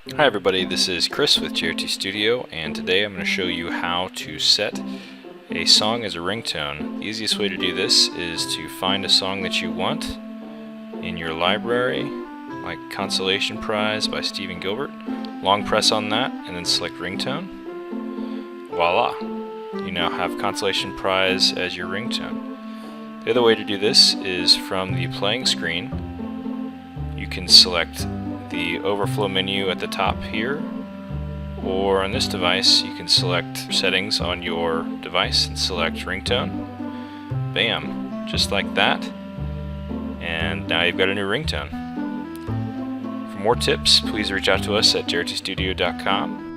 Hi everybody, this is Chris with JRT Studio, and today I'm going to show you how to set a song as a ringtone. The easiest way to do this is to find a song that you want in your library, like Consolation Prize by Stephen Gilbert. Long press on that and then select ringtone. Voila! You now have Consolation Prize as your ringtone. The other way to do this is from the playing screen. You can select the overflow menu at the top here, or on this device you can select settings on your device and select ringtone. Bam! Just like that, and now you've got a new ringtone. For more tips, please reach out to us at jrtstudio.com.